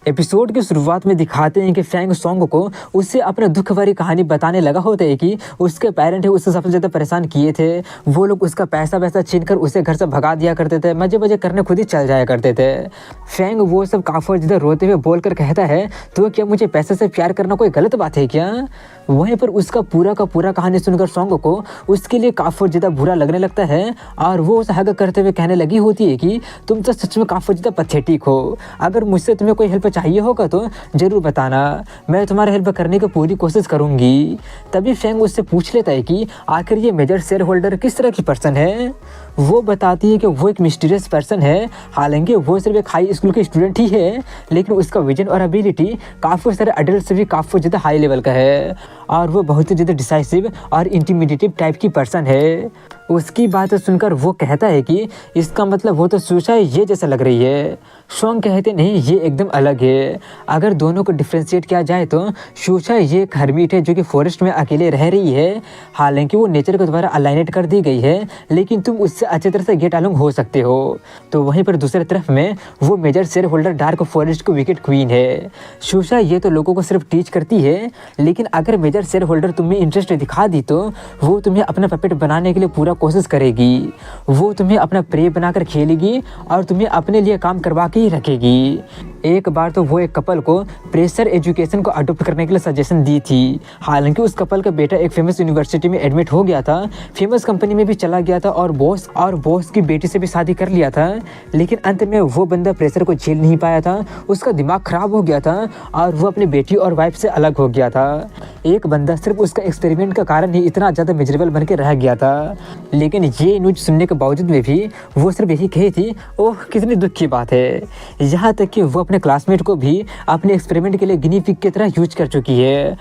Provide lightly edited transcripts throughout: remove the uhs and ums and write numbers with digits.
Episode की शुरुआत में दिखाते हैं कि फैंग सोंग को उससे अपने दुख भरी कहानी बताने लगा होता है कि उसके पेरेंट है उससे सबसे ज़्यादा परेशान किए थे। वो लोग उसका पैसा वैसा छीन कर उसे घर से भगा दिया करते थे, मजे मजे करने खुद ही चल जाया करते थे। फैंग वो सब काफ़ी ज़्यादा रोते हुए बोल कर कहता है, तो क्या मुझे पैसे से प्यार करना कोई गलत बात है क्या? वहीं पर उसका पूरा का पूरा कहानी सुनकर सोंग को उसके लिए काफ़ी ज़्यादा बुरा लगने लगता है और वो उसे हग करते हुए कहने लगी होती है कि तुम तो सच में काफ़ी ज़्यादा पथेटिक हो। अगर मुझसे तुम्हें कोई हेल्प चाहिए होगा तो ज़रूर बताना, मैं तुम्हारी हेल्प करने की पूरी कोशिश करूँगी। तभी फैंग उससे पूछ लेता है कि आखिर ये मेजर शेयर होल्डर किस तरह की पर्सन है। वो बताती है कि वो एक मिस्टीरियस पर्सन है। हालांकि वो सिर्फ एक हाई स्कूल की स्टूडेंट ही है, लेकिन उसका विजन और एबिलिटी काफ़ी सारे अडल्ट से भी काफ़ी ज़्यादा हाई लेवल का है और वो बहुत ही ज़्यादा डिसाइसिव और इंटिमिडेटिव टाइप की पर्सन है। उसकी बात सुनकर वो कहता है कि इसका मतलब वो तो सुशा ये जैसा लग रही है। सोंग कहते नहीं, ये एकदम अलग है। अगर दोनों को डिफ्रेंशिएट किया जाए तो सुशा ये एक हर्मिट है जो कि फॉरेस्ट में अकेले रह रही है। हालांकि वो नेचर के द्वारा अलाइनेट कर दी गई है, लेकिन तुम उससे अच्छी तरह से गेट अलोंग हो सकते हो। तो वहीं पर दूसरी तरफ में वो major share holder dark forest को विकेट क्वीन है। सुशा ये तो लोगों को सिर्फ टीच करती है, लेकिन अगर मेजर शेयर होल्डर तुम्हें इंटरेस्ट दिखा दी तो वो तुम्हें अपना पपेट बनाने के लिए पूरा कोशिश करेगी। वो तुम्हें अपना प्रे बनाकर खेलेगी और तुम्हें अपने लिए काम करवा के ही रखेगी। एक बार तो वो एक कपल को प्रेशर एजुकेशन को अडॉप्ट करने के लिए सजेशन दी थी। हालांकि उस कपल का बेटा एक फेमस यूनिवर्सिटी में एडमिट हो गया था, फेमस कंपनी में भी चला गया था और बॉस की बेटी से भी शादी कर लिया था, लेकिन अंत में वो बंदा प्रेशर को झेल नहीं पाया था। उसका दिमाग खराब हो गया था और वो अपनी बेटी और वाइफ से अलग हो गया था। एक बंदा सिर्फ उसका एक्सपेरिमेंट का कारण ही इतना ज़्यादा मिजरेबल बन के रह गया था। लेकिन ये न्यूज़ सुनने के बावजूद में भी वो सिर्फ यही कही थी, ओह कितनी दुख की बात है। यहाँ तक कि वो अपने क्लासमेट को भी अपने एक्सपेरिमेंट के लिए गिनी पिग की तरह यूज कर चुकी है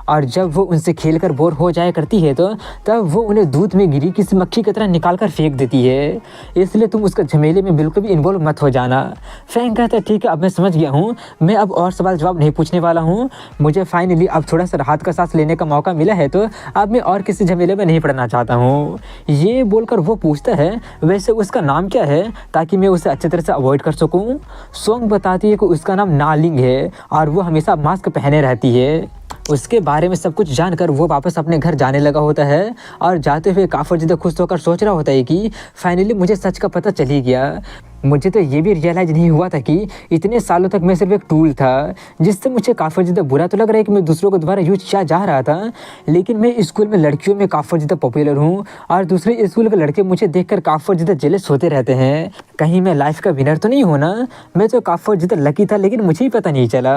और जब वो उनसे खेलकर बोर हो जाया करती है तो तब वो उन्हें दूध में गिरी किसी मक्खी की तरह निकाल कर फेंक देती है। इसलिए तुम उसका झमेले में बिल्कुल भी इन्वॉल्व मत हो जाना। फैंग कहता है ठीक है, अब मैं समझ गया हूँ, मैं अब और सवाल जवाब नहीं पूछने वाला हूँ। मुझे फाइनली अब थोड़ा सा राहत का सांस लेने का मौका मिला है, तो अब मैं और किसी झमेले में नहीं पड़ना चाहता हूँ। ये बोलकर वो पूछता है वैसे उसका नाम क्या है, ताकि मैं उसे अच्छी तरह से अवॉइड कर सकूँ। सोंग बताती है कि उसका नाम नालिंग है और वो हमेशा मास्क पहने रहती है। उसके बारे में सब कुछ जानकर वो वापस अपने घर जाने लगा होता है और जाते हुए काफ़ी ज़्यादा खुश होकर सोच रहा होता है कि फाइनली मुझे सच का पता चल ही गया। मुझे तो ये भी रियलाइज़ नहीं हुआ था कि इतने सालों तक मैं सिर्फ एक टूल था, जिससे मुझे काफ़ी ज़्यादा बुरा तो लग रहा है कि मैं दूसरों को द्वारा यूज किया जा रहा था, लेकिन मैं स्कूल में लड़कियों में काफ़ी ज़्यादा पॉपुलर हूँ और दूसरे स्कूल के लड़के मुझे देखकर काफ़ी ज़्यादा जेलस होते रहते हैं। कहीं मैं लाइफ का विनर तो नहीं हूँ ना? मैं तो काफ़ी ज़्यादा लकी था, लेकिन मुझे ही पता नहीं चला।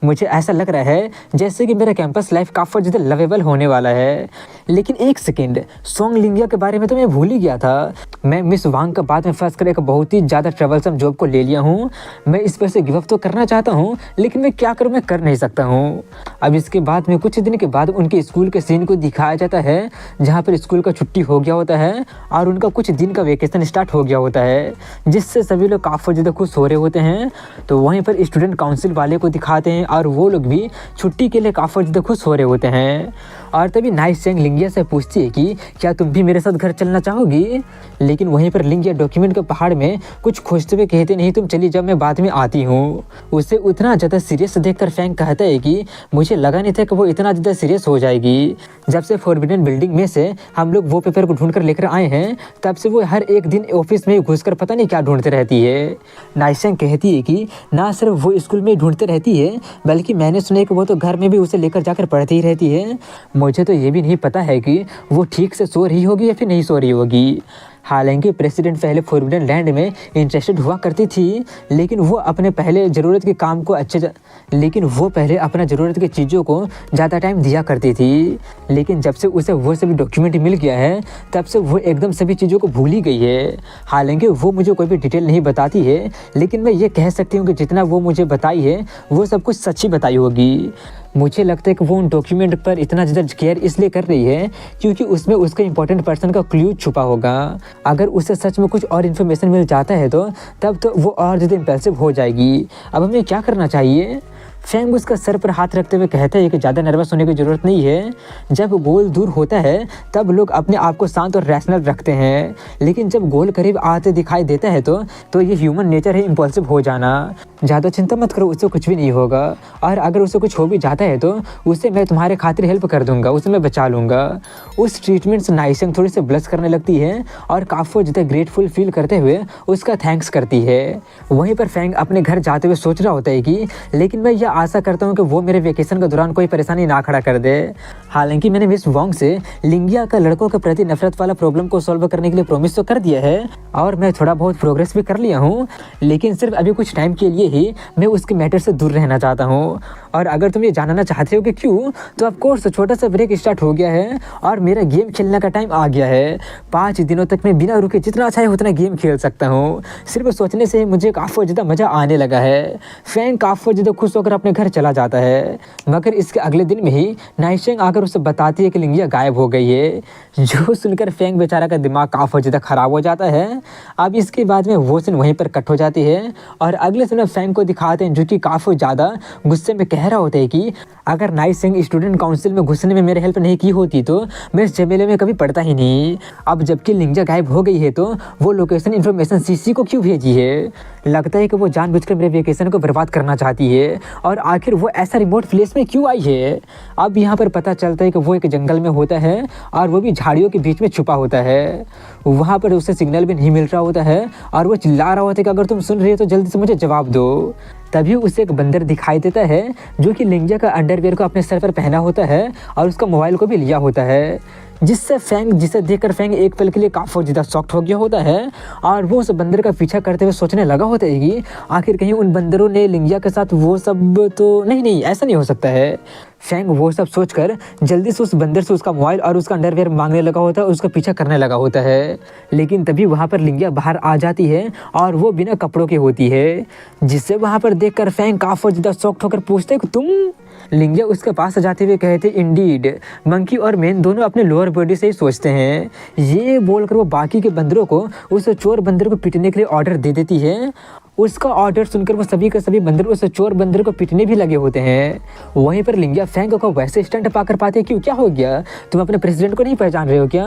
मुझे ऐसा लग रहा है जैसे कि मेरा कैंपस लाइफ काफ़ी ज़्यादा लवेबल होने वाला है। लेकिन एक सेकेंड, सोंग लिंगिया के बारे में तो मैं भूल ही गया था। मैं मिस वांग का बाद में फंस कर एक बहुत ही ज़्यादा ट्रेवलसम जॉब को ले लिया हूँ। मैं इस पर से गिव अप तो करना चाहता हूँ, लेकिन मैं क्या करूँ, मैं कर नहीं सकता हूँ। अब इसके बाद में कुछ दिन के बाद उनके स्कूल के सीन को दिखाया जाता है, जहाँ पर स्कूल का छुट्टी हो गया होता है और उनका कुछ दिन का वेकेशन स्टार्ट हो गया होता है, जिससे सभी लोग काफ़ी ज़्यादा खुश हो रहे होते हैं। तो वहीं पर स्टूडेंट काउंसिल वाले को दिखाते हैं और वो लोग भी छुट्टी के लिए काफ़ी ज़्यादा खुश हो रहे होते हैं। और तभी नाइसेंग लिंगिया से पूछती है कि क्या तुम भी मेरे साथ घर चलना चाहोगी? लेकिन वहीं पर लिंगिया डॉक्यूमेंट के पहाड़ में कुछ खोजते हुए कहते नहीं, तुम चली जब मैं बाद में आती हूँ। उसे उतना ज़्यादा सीरियस देखकर फैंग कहता है कि मुझे लगा नहीं था कि वो इतना ज़्यादा सीरियस हो जाएगी। जब से फॉरबिडन बिल्डिंग में से हम लोग वो पेपर को ढूंढ कर लेकर आए हैं, तब से वो हर एक दिन ऑफिस में घुसकर पता नहीं क्या ढूंढते रहती है। नाइसेंग कहती है कि ना सिर्फ वो स्कूल में ढूंढते रहती है, बल्कि मैंने सुना कि वो तो घर में भी उसे लेकर जाकर पढ़ती ही रहती है। मुझे तो ये भी नहीं पता है कि वो ठीक से सो रही होगी या फिर नहीं सो रही होगी। हालांकि प्रेसिडेंट पहले फॉरबिडन लैंड में इंटरेस्टेड हुआ करती थी, लेकिन वो अपने पहले ज़रूरत के काम को अपना ज़रूरत की चीज़ों को ज़्यादा टाइम दिया करती थी। लेकिन जब से उसे वो सभी डॉक्यूमेंट मिल गया है, तब से वो एकदम सभी चीज़ों को भूल ही गई है। हालांकि वो मुझे कोई भी डिटेल नहीं बताती है, लेकिन मैं ये कह सकती हूँ कि जितना वो मुझे बताई है वो सब कुछ सच्ची बताई होगी। मुझे लगता है कि वो उन डॉक्यूमेंट पर इतना ज़्यादा केयर इसलिए कर रही है क्योंकि उसमें उसका इंपॉर्टेंट पर्सन का क्लू छुपा होगा। अगर उसे सच में कुछ और इन्फॉर्मेशन मिल जाता है तो तब तो वो और ज़्यादा इम्पल्सिव हो जाएगी। अब हमें क्या करना चाहिए? फेंग उसका सर पर हाथ रखते हुए कहता है कि ज़्यादा नर्वस होने की ज़रूरत नहीं है। जब गोल दूर होता है तब लोग अपने आप को शांत और रैशनल रखते हैं, लेकिन जब गोल करीब आते दिखाई देता है तो ये ह्यूमन नेचर है, इम्पल्सिव हो जाना। ज़्यादा चिंता मत करो, उससे कुछ भी नहीं होगा, और अगर उससे कुछ हो भी जाता है तो उससे मैं तुम्हारे खातिर हेल्प कर दूंगा, उसे मैं बचा लूँगा। उस ट्रीटमेंट से नाइसेंग थोड़ी सी ब्लश करने लगती है और काफ़ी ज़्यादा ग्रेटफुल फील करते हुए उसका थैंक्स करती है। वहीं पर फेंग अपने घर जाते हुए सोच रहा होता है कि लेकिन मैं यह आशा करता हूँ कि वो मेरे वेकेशन के दौरान कोई परेशानी ना खड़ा कर दे। हालांकि मैंने मिस वोंग से लिंगिया का लड़कों के प्रति नफरत वाला प्रॉब्लम को सॉल्व करने के लिए प्रॉमिस तो कर दिया है और मैं थोड़ा बहुत प्रोग्रेस भी कर लिया हूँ, लेकिन सिर्फ अभी कुछ टाइम के लिए ही मैं उसके मैटर से दूर रहना चाहता हूँ। और अगर तुम ये जानना चाहते हो कि क्यों, तो ऑफ कोर्स छोटा सा ब्रेक स्टार्ट हो गया है और मेरा गेम खेलने का टाइम आ गया है। 5 दिनों तक मैं बिना रुके जितना चाहे उतना गेम खेल सकता हूँ। सिर्फ सोचने से मुझे काफ़ी ज़्यादा मज़ा आने लगा है। फेंग काफ़ी ज़्यादा खुश होकर अपने घर चला जाता है, मगर इसके अगले दिन में ही नाइसेंग आकर उसे बताती है कि लिंगिया गायब हो गई है। जो सुनकर फेंग बेचारा का दिमाग काफ़ी ज़्यादा ख़राब हो जाता है। अब इसके बाद में वो सीन वहीं पर कट हो जाती है और अगले समय फेंग को दिखाते हैं जो कि काफ़ी ज़्यादा गुस्से में कह रहा होता है कि अगर नाइसेंग स्टूडेंट काउंसिल में घुसने में मेरी हेल्प नहीं की होती तो मैं इस झमेले में कभी पड़ता ही नहीं। अब जबकि लिंगिया गायब हो गई है तो वो लोकेशन इन्फॉर्मेशन सीसी को क्यों भेजी है? लगता है कि वो जानबूझकर मेरे वेकेशन को बर्बाद करना चाहती है। और आखिर वो ऐसा रिमोट प्लेस में क्यों आई है? अब यहाँ पर पता चलता है कि वो एक जंगल में होता है और वो भी झाड़ियों के बीच में छुपा होता है। वहाँ पर उसे सिग्नल भी नहीं मिल रहा होता है और वो चिल्ला रहा होता है कि अगर तुम सुन रही हो तो जल्दी से मुझे जवाब दो। तभी उसे एक बंदर दिखाई देता है जो कि लिंगिया का अंडरवियर को अपने सर पर पहना होता है और उसका मोबाइल को भी लिया होता है, जिसे देखकर फेंग एक पल के लिए काफ़ी ज़्यादा शॉक्ड हो गया होता है और वो उस बंदर का पीछा करते हुए सोचने लगा होता है कि आखिर कहीं उन बंदरों ने लिंगिया के साथ वो सब तो नहीं, ऐसा नहीं हो सकता है। फेंग वो सब सोचकर जल्दी से उस बंदर से उसका मोबाइल और उसका अंडरवियर मांगने लगा होता है और उसका पीछा करने लगा होता है। लेकिन तभी वहाँ पर लिंगिया बाहर आ जाती है और वो बिना कपड़ों की होती है, जिससे वहाँ पर देखकर फेंग काफ़ी ज़्यादा शॉक्ड होकर पूछते हैं कि तुम? लिंगिया उसके पास जाते हुए कहते इंडीड। मंकी और मैन दोनों अपने लोअर बॉडी से ही सोचते हैं। ये बोलकर वो बाकी के बंदरों को उस चोर बंदर को पीटने के लिए ऑर्डर दे देती है। उसका ऑर्डर सुनकर वो सभी के सभी बंदर उस चोर बंदर को पीटने भी लगे होते हैं। वहीं पर लिंगिया फेंग को वैसे स्टंट पाकर पाते क्यों, क्या हो गया? तुम अपने प्रेसिडेंट को नहीं पहचान रहे हो क्या?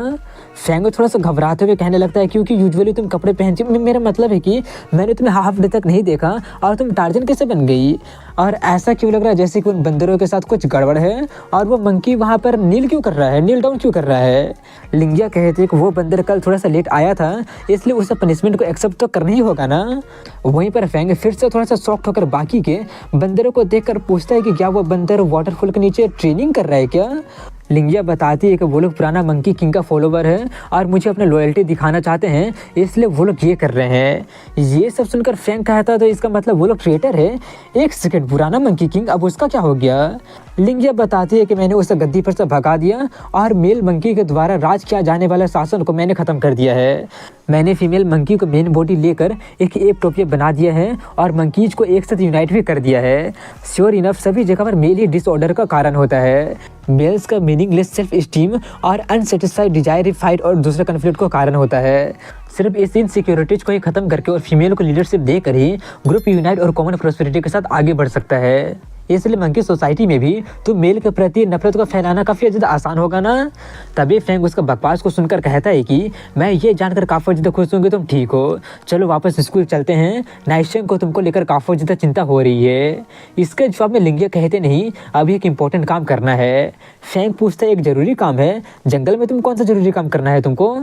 फेंग थोड़ा सा घबराते हुए कहने लगता है क्योंकि यूजुअली तुम कपड़े पहनती हो, मेरा मतलब है कि मैंने तुम्हें हाफ डे तक नहीं देखा और तुम टार्जन कैसे बन गई? और ऐसा क्यों लग रहा है जैसे कि उन बंदरों के साथ कुछ गड़बड़ है और वो मंकी वहाँ पर नील क्यों कर रहा है, नील डाउन क्यों कर रहा है? लिंगिया कहती है कि वो बंदर कल थोड़ा सा लेट आया था इसलिए उसे पनिशमेंट को एक्सेप्ट तो करना ही होगा ना। वहीं पर फेंग फिर से थोड़ा सा शॉक्ड होकर बाकी के बंदरों को देखकर पूछता है कि क्या वो बंदर वाटरफॉल के नीचे ट्रेनिंग कर रहा है क्या? लिंगिया बताती है कि वो लोग पुराना मंकी किंग का फॉलोवर है और मुझे अपना लॉयल्टी दिखाना चाहते हैं, इसलिए वो लोग ये कर रहे हैं। ये सब सुनकर फेंग कहता तो इसका मतलब वो लोग ट्रेटर है। एक सेकंड, पुराना मंकी किंग, अब उसका क्या हो गया? लिंगिया बताती है कि मैंने उसे गद्दी पर से भगा दिया और मेल मंकी के द्वारा राज किया जाने वाले शासन को मैंने ख़त्म कर दिया है। मैंने फीमेल मंकी को मेन बॉडी लेकर एक टोपिया बना दिया है और मंकीज को एक साथ यूनाइट भी कर दिया है। श्योर इनफ सभी जगह पर मेल ही डिसऑर्डर का कारण होता है। मेल्स का मीनिंगलेस सेल्फ स्टीम और अनसेटिस्फाइड डिजायर फाइट और दूसरे कन्फ्लिक्ट को कारण होता है। सिर्फ इस इनसिक्योरिटीज को ही खत्म करके और फीमेल को लीडरशिप देकर ही ग्रुप यूनाइट और कॉमन प्रोस्पेरिटी के साथ आगे बढ़ सकता है। इसलिए मंकी सोसाइटी में भी तो मेल के प्रति नफरत को फैलाना काफ़ी ज़्यादा आसान होगा ना। तभी फेंग उसका बकवास को सुनकर कहता है कि मैं ये जानकर काफ़ी ज़्यादा खुश हूँ कि तुम ठीक हो, चलो वापस स्कूल चलते हैं, नाइसेंग को तुमको लेकर काफ़ी ज़्यादा चिंता हो रही है। इसके जवाब में लिंगिया कहते नहीं, अभी एक इम्पोर्टेंट काम करना है। फेंग पूछता है एक ज़रूरी काम है? जंगल में तुम कौन सा ज़रूरी काम करना है तुमको?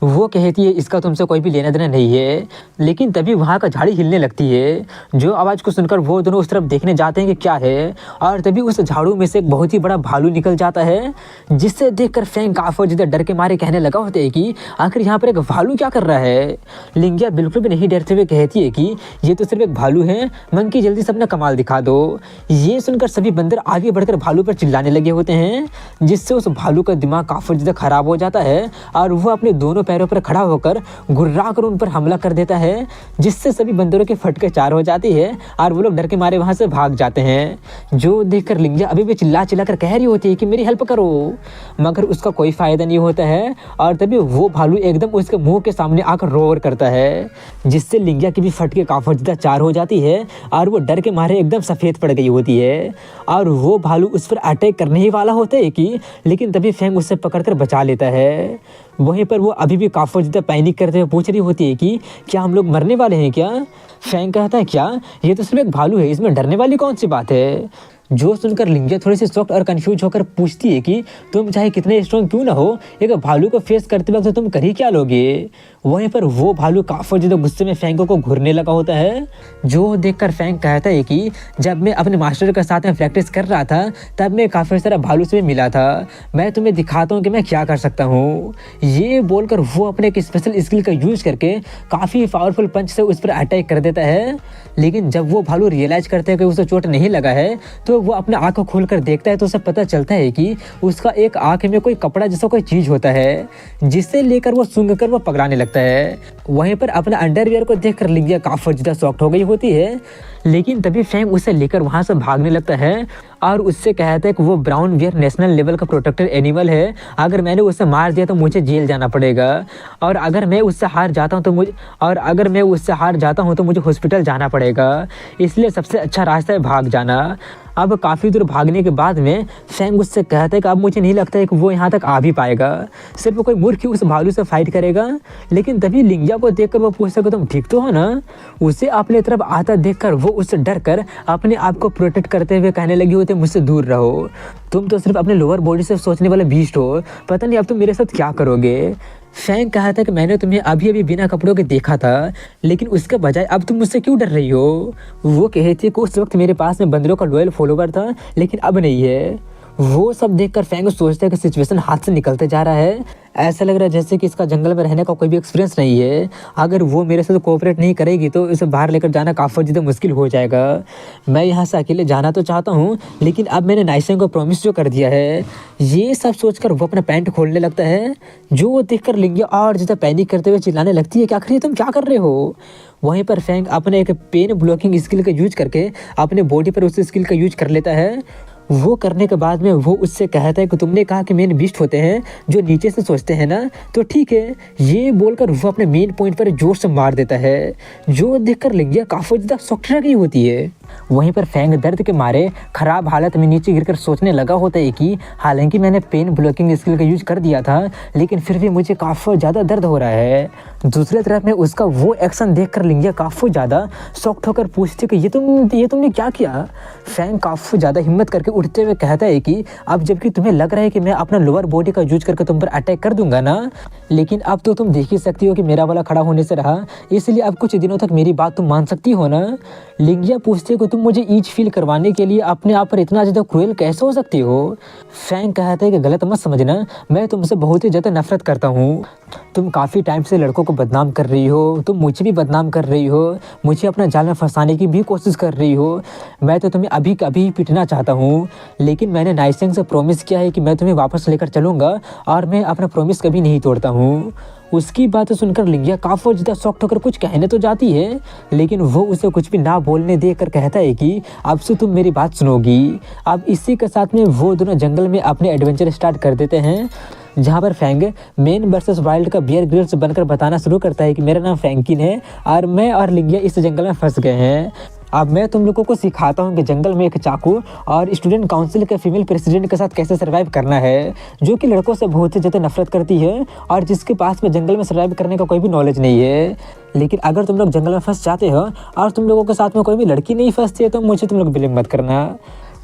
वो कहती है इसका तुमसे कोई भी लेना देना नहीं है। लेकिन तभी वहाँ का झाड़ी हिलने लगती है। जो आवाज़ को सुनकर वो दोनों उस तरफ देखने जाते हैं कि क्या है, और तभी उस झाड़ू में से एक बहुत ही बड़ा भालू निकल जाता है, जिससे देखकर फेंग काफ़ी ज़्यादा डर के मारे कहने लगा होता है कि आखिर यहाँ पर एक भालू क्या कर रहा है। लिंगिया बिल्कुल भी नहीं डरते हुए कहती है कि ये तो सिर्फ एक भालू है, मंकी जल्दी से अपना कमाल दिखा दो। ये सुनकर सभी बंदर आगे बढ़कर भालू पर चिल्लाने लगे होते हैं, जिससे उस भालू का दिमाग काफ़ी ज़्यादा ख़राब हो जाता है और वह अपने दोनों पैरों पर खड़ा होकर गुर्रा कर उन पर हमला कर देता है, जिससे सभी बंदरों के फटके चार हो जाती है और वो लोग डर के मारे वहाँ से भाग जाते हैं। जो देखकर लिंगिया अभी भी चिल्ला चिल्ला कर कह रही होती है कि मेरी हेल्प करो, मगर उसका कोई फ़ायदा नहीं होता है। और तभी वो भालू एकदम उसके मुंह के सामने आकर रोर करता है, जिससे लिंगिया की भी फटके काफ़ी ज़्यादा चार हो जाती है और वो डर के मारे एकदम सफ़ेद पड़ गई होती है। और वो भालू उस पर अटैक करने ही वाला होता है कि लेकिन तभी फेंग उससे पकड़कर बचा लेता है। वहीं पर वो अभी भी काफ़ी ज़्यादा पैनिक करते हुए पूछ रही होती है कि क्या हम लोग मरने वाले हैं क्या? फेंग कहता है क्या, ये तो सिर्फ एक भालू है, इसमें डरने वाली कौन सी बात है? जो सुनकर लिंगिया थोड़ी सी शॉक्ड और कंफ्यूज होकर पूछती है कि तुम चाहे कितने स्ट्रॉन्ग क्यों ना हो, एक भालू को फेस करते वक्त तुम कर ही क्या लोगे? वहीं पर वो भालू काफ़ी ज़्यादा गुस्से में फेंग को घूरने लगा होता है। जो देखकर फेंग कहता है कि जब मैं अपने मास्टर के साथ में प्रैक्टिस कर रहा था तब मैं काफ़ी सारा भालू से मिला था, मैं तुम्हें दिखाता हूँ कि मैं क्या कर सकता हूँ। ये बोलकर वो अपने एक स्पेशल स्किल का यूज़ करके काफ़ी पावरफुल पंच से उस पर अटैक कर देता है। लेकिन जब वो भालू रियलाइज़ करता है कि उसे चोट नहीं लगा है तो वो अपने आँख खोल कर देखता है तो उसे पता चलता है कि उसका एक आँख में कोई कपड़ा जैसा कोई चीज़ होता है, जिससे लेकर वो सूंघ कर वो पकड़ाने लगता है। वहीं पर अपना अंडरवियर को देखकर लिंगिया काफ़ी ज़्यादा शॉक्ड हो गई होती है। लेकिन तभी फेंग उसे लेकर वहाँ से भागने लगता है और उससे कहता है कि वो ब्राउन बियर नेशनल लेवल का प्रोटेक्टेड एनिमल है, अगर मैंने उसे मार दिया तो मुझे जेल जाना पड़ेगा, और अगर मैं उससे हार जाता हूँ तो मुझे हॉस्पिटल जाना पड़ेगा, इसलिए सबसे अच्छा रास्ता है भाग जाना। अब काफ़ी दूर भागने के बाद में फेंग उससे कहता है कि अब मुझे नहीं लगता है कि वो यहाँ तक आ भी पाएगा, सिर्फ कोई मूर्ख ही उस भालू से फाइट करेगा। लेकिन तभी लिंगिया को देखकर वो पूछता है कि तुम ठीक तो हो ना? उसे अपने तरफ आता देखकर वो उससे डर कर अपने आप को प्रोटेक्ट करते हुए कहने लगी होती है मुझसे दूर रहो, तुम तो सिर्फ अपने लोअर बॉडी से सोचने वाले बीस्ट हो, पता नहीं अब तुम मेरे साथ क्या करोगे। फेंग कहा था कि मैंने तुम्हें अभी अभी बिना कपड़ों के देखा था, लेकिन उसके बजाय अब तुम मुझसे क्यों डर रही हो? वो कहती है कि उस वक्त मेरे पास में बंदरों का लॉयल फॉलोवर था, लेकिन अब नहीं है। वो सब देखकर फेंग सोचता है कि सिचुएशन हाथ से निकलते जा रहा है। ऐसा लग रहा है जैसे कि इसका जंगल में रहने का कोई भी एक्सपीरियंस नहीं है। अगर वो मेरे साथ कोऑपरेट नहीं करेगी तो इसे बाहर लेकर जाना काफ़ी ज़्यादा मुश्किल हो जाएगा। मैं यहाँ से अकेले जाना तो चाहता हूँ, लेकिन अब मैंने नाइसेंग को प्रॉमिस जो कर दिया है। ये सब सोचकर वो अपना पैंट खोलने लगता है। जो वो देखकर लिंगिया और ज़्यादा पैनिक करते हुए चिल्लाने लगती है कि आखिर तुम क्या कर रहे हो? वहीं पर फेंग अपने एक पेन ब्लॉकिंग स्किल का यूज करके अपने बॉडी पर उस स्किल का यूज कर लेता है। वो करने के बाद में वो उससे कहता है कि तुमने कहा कि मेन बीस्ट होते हैं जो नीचे से सोचते हैं ना, तो ठीक है। ये बोलकर वो अपने मेन पॉइंट पर जोर से मार देता है। जो देखकर लिंगिया काफ़ी ज़्यादा शॉक्ड रह गई होती है। वहीं पर फेंग दर्द के मारे ख़राब हालत में नीचे गिरकर सोचने लगा होता है कि हालांकि मैंने पेन ब्लॉकिंग स्किल का यूज कर दिया था, लेकिन फिर भी मुझे काफ़ी ज़्यादा दर्द हो रहा है। दूसरी तरफ में उसका वो एक्शन देखकर लिंगिया काफ़ी ज़्यादा शॉक्ड होकर पूछती कि ये तुमने क्या किया? फेंग काफ़ी ज़्यादा हिम्मत करके उठते हुए कहता है कि अब जबकि तुम्हें लग रहा है कि मैं अपना लोअर बॉडी का यूज करके तुम पर अटैक कर दूंगा ना, लेकिन अब तो तुम देख ही सकती हो कि मेरा वाला खड़ा होने से रहा, इसलिए अब कुछ दिनों तक मेरी बात तुम मान सकती हो ना। लिंगिया पूछते हो कि तुम मुझे ईच फील करवाने के लिए अपने आप पर इतना ज़्यादा क्रूएल कैसे हो सकती हो? फेंग कहता है कि गलत मत समझना, मैं तुमसे बहुत ही ज़्यादा नफरत करता हूँ। तुम काफ़ी टाइम से लड़कों को बदनाम कर रही हो, तुम मुझे भी बदनाम कर रही हो, मुझे अपना जाल में फंसाने की भी कोशिश कर रही हो। मैं तो तुम्हें अभी कभी पिटना चाहता हूँ, लेकिन मैंने नाइसेंग से प्रॉमिस किया है कि मैं तुम्हें वापस लेकर चलूँगा और मैं अपना प्रॉमिस कभी नहीं तोड़ता हूँ। उसकी बात सुनकर लिंगिया काफ़ी ज़्यादा शॉक्ड होकर कुछ कहने तो जाती है, लेकिन वो उसे कुछ भी ना बोलने देकर कहता है कि अब से तुम मेरी बात सुनोगी। अब इसी के साथ में वो दोनों जंगल में अपने एडवेंचर स्टार्ट कर देते हैं, जहाँ पर फेंग मैन वर्सेस वाइल्ड का बियर ग्रिल्स बनकर बताना शुरू करता है कि मेरा नाम फ्रैंकिन है और मैं और लिंगिया इस जंगल में फंस गए हैं। अब मैं तुम लोगों को सिखाता हूँ कि जंगल में एक चाकू और स्टूडेंट काउंसिल के फीमेल प्रेसिडेंट के साथ कैसे सर्वाइव करना है, जो कि लड़कों से बहुत ही ज़्यादा नफरत करती है और जिसके पास में जंगल में सर्वाइव करने का कोई भी नॉलेज नहीं है। लेकिन अगर तुम लोग जंगल में फंस जाते हो और तुम लोगों के साथ में कोई भी लड़की नहीं फंसती है तो मुझे तुम लोग ब्लेम मत करना।